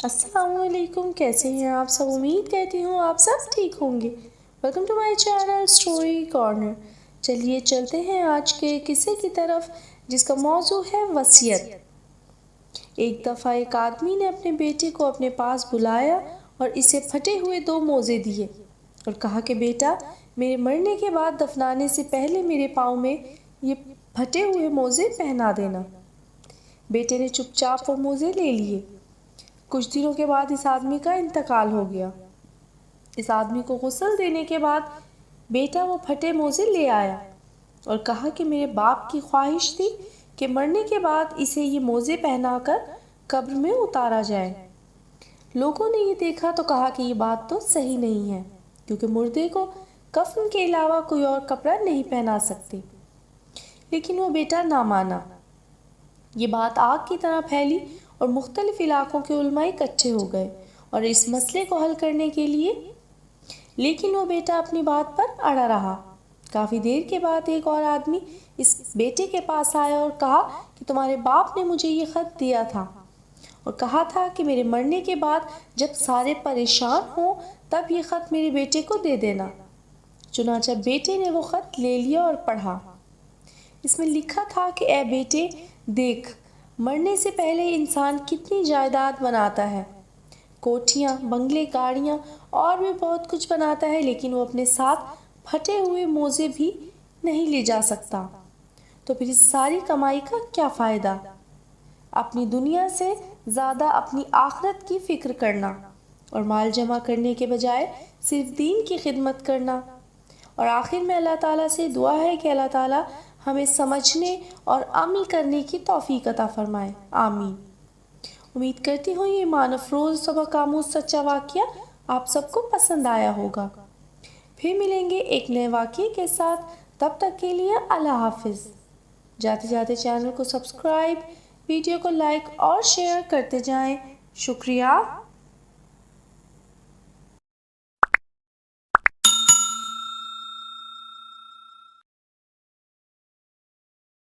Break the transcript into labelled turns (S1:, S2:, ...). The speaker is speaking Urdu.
S1: السلام علیکم، کیسے ہیں آپ سب؟ امید کرتی ہوں آپ سب ٹھیک ہوں گے۔ Welcome to my channel story corner. چلیے چلتے ہیں آج کے قصے کی طرف، جس کا موضوع ہے وصیت۔ ایک دفعہ ایک آدمی نے اپنے بیٹے کو اپنے پاس بلایا اور اسے پھٹے ہوئے 2 موزے دیے اور کہا کہ بیٹا، میرے مرنے کے بعد دفنانے سے پہلے میرے پاؤں میں یہ پھٹے ہوئے موزے پہنا دینا۔ بیٹے نے چپ چاپ وہ موزے لے لیے۔ کچھ دنوں کے بعد اس آدمی کا انتقال ہو گیا۔ اس آدمی کو غسل دینے کے بعد بیٹا وہ پھٹے موزے لے آیا اور کہا کہ میرے باپ کی خواہش تھی کہ مرنے کے بعد اسے یہ موزے پہنا کر قبر میں اتارا جائے۔ لوگوں نے یہ دیکھا تو کہا کہ یہ بات تو صحیح نہیں ہے، کیونکہ مردے کو کفن کے علاوہ کوئی اور کپڑا نہیں پہنا سکتے۔ لیکن وہ بیٹا نہ مانا۔ یہ بات آگ کی طرح پھیلی اور مختلف علاقوں کے علماء اکٹھے ہو گئے اور اس مسئلے کو حل کرنے کے لیے، لیکن وہ بیٹا اپنی بات پر اڑا رہا۔ کافی دیر کے بعد ایک اور آدمی اس بیٹے کے پاس آیا اور کہا کہ تمہارے باپ نے مجھے یہ خط دیا تھا اور کہا تھا کہ میرے مرنے کے بعد جب سارے پریشان ہوں تب یہ خط میرے بیٹے کو دے دینا۔ چنانچہ بیٹے نے وہ خط لے لیا اور پڑھا۔ اس میں لکھا تھا کہ اے بیٹے، دیکھ، مرنے سے پہلے انسان کتنی جائیداد بناتا ہے، کوٹھیاں، بنگلے، گاڑیاں اور بھی بہت کچھ بناتا ہے، لیکن وہ اپنے ساتھ پھٹے ہوئے موزے بھی نہیں لے جا سکتا۔ تو پھر اس ساری کمائی کا کیا فائدہ؟ اپنی دنیا سے زیادہ اپنی آخرت کی فکر کرنا اور مال جمع کرنے کے بجائے صرف دین کی خدمت کرنا۔ اور آخر میں اللہ تعالیٰ سے دعا ہے کہ اللہ تعالیٰ ہمیں سمجھنے اور عمل کرنے کی توفیق عطا فرمائے، آمین۔ امید کرتی ہوں یہ ایمان افروز سبق آموز سچا واقعہ آپ سب کو پسند آیا ہوگا۔ پھر ملیں گے ایک نئے واقعے کے ساتھ، تب تک کے لیے اللہ حافظ۔ جاتے جاتے چینل کو سبسکرائب، ویڈیو کو لائک اور شیئر کرتے جائیں۔ شکریہ۔